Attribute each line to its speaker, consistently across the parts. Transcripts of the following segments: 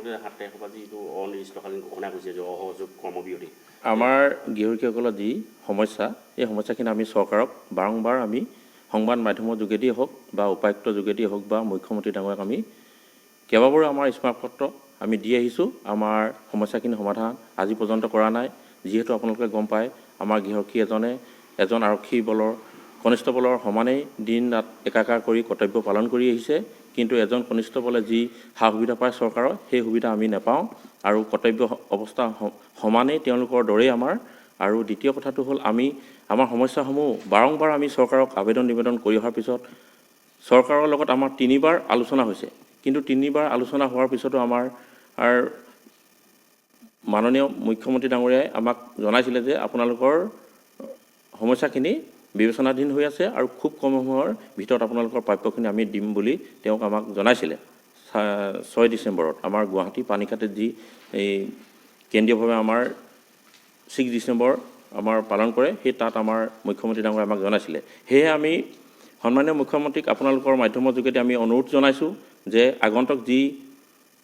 Speaker 1: ইতিমধ্যে 7 তাৰিখৰ পৰা যিটো অনিৰ্দিষ্টকালীন ঘোষণা কৰিছে যে অসহযোগ কৰ্মবিৰতি
Speaker 2: আমাৰ গৃহকীসকলৰ যি সমস্যা এই সমস্যাখিনি আমি চৰকাৰক বাৰংবাৰ আমি সংবাদ মাধ্যমৰ যোগেদিয়ে হওক বা উপায়ুক্তৰ যোগেদিয়ে হওক বা মুখ্যমন্ত্ৰী ডাঙৰীয়াক আমি কেইবাবাৰো আমাৰ স্মাৰকপত্ৰ আমি দি আহিছোঁ। আমাৰ সমস্যাখিনি সমাধান আজি পৰ্যন্ত কৰা নাই। যিহেতু আপোনালোকে গম পায় আমাৰ গৃহকী এজন আৰক্ষী বলৰ কনিষ্টবলৰ সমানেই দিন ৰাত একাকাৰ কৰি কৰ্তব্য পালন কৰি আহিছে, কিন্তু এজন কনিষ্টবলে যি সা সুবিধা পায় চৰকাৰৰ সেই সুবিধা আমি নাপাওঁ আৰু কৰ্তব্য অৱস্থা সমানেই তেওঁলোকৰ দৰেই আমাৰ। আৰু দ্বিতীয় কথাটো হ'ল আমি আমাৰ সমস্যাসমূহ বাৰংবাৰ আমি চৰকাৰক আবেদন নিবেদন কৰি অহাৰ পিছত চৰকাৰৰ লগত আমাৰ 3বাৰ আলোচনা হৈছে, কিন্তু 3বাৰ আলোচনা হোৱাৰ পিছতো আমাৰ মাননীয় মুখ্যমন্ত্ৰী ডাঙৰীয়াই আমাক জনাইছিলে যে আপোনালোকৰ সমস্যাখিনি বিবেচনাধীন হৈ আছে আৰু খুব কম সময়ৰ ভিতৰত আপোনালোকৰ প্ৰাপ্যখিনি আমি দিম বুলি তেওঁক আমাক জনাইছিলে। 6 ডিচেম্বৰত আমাৰ গুৱাহাটী পানীখাটিত যি এই কেন্দ্ৰীয়ভাৱে আমাৰ 6 ডিচেম্বৰ আমাৰ পালন কৰে সেই তাত আমাৰ মুখ্যমন্ত্ৰী ডাঙৰীয়াই আমাক জনাইছিলে। সেয়ে আমি সন্মানীয় মুখ্যমন্ত্ৰীক আপোনালোকৰ মাধ্যমৰ যোগেদি আমি অনুৰোধ জনাইছোঁ যে আগন্তুক যি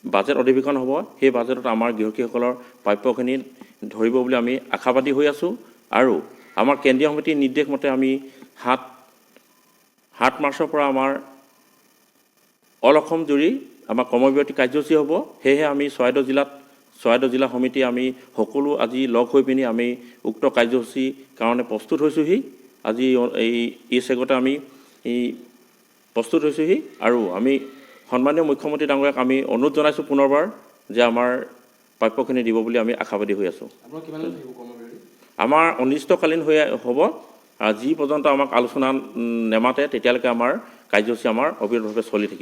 Speaker 2: বাজেট অধিৱেশন হ'ব সেই বাজেটত আমাৰ গৃহকীসকলৰ প্ৰাপ্যখিনি ধৰিব বুলি আমি আশাবাদী হৈ আছোঁ। আৰু আমাৰ কেন্দ্ৰীয় সমিতিৰ নিৰ্দেশ মতে আমি 7 মাৰ্চৰ পৰা আমাৰ অল অসম জুৰি আমাৰ কৰ্মবিৰতি কাৰ্যসূচী হ'ব। সেয়েহে আমি চৰাইদেউ জিলা সমিতি আমি সকলো আজি লগ হৈ পিনি আমি উক্ত কাৰ্যসূচীৰ কাৰণে প্ৰস্তুত হৈছোঁহি। আজি এই চেগতে আমি প্ৰস্তুত হৈছোঁহি আৰু আমি সন্মানীয় মুখ্যমন্ত্ৰী ডাঙৰীয়াক আমি অনুৰোধ জনাইছোঁ পুনৰবাৰ যে আমাৰ প্ৰাপ্যখিনি দিব বুলি আমি আশাবাদী হৈ আছোঁ। আমাৰ অনিৰ্দিষ্টকালীন হৈ হ'ব, যি পৰ্যন্ত আমাক আলোচনা নেমাতে তেতিয়ালৈকে আমাৰ কাৰ্যসূচী আমাৰ অবিৰতভাৱে চলি থাকিব।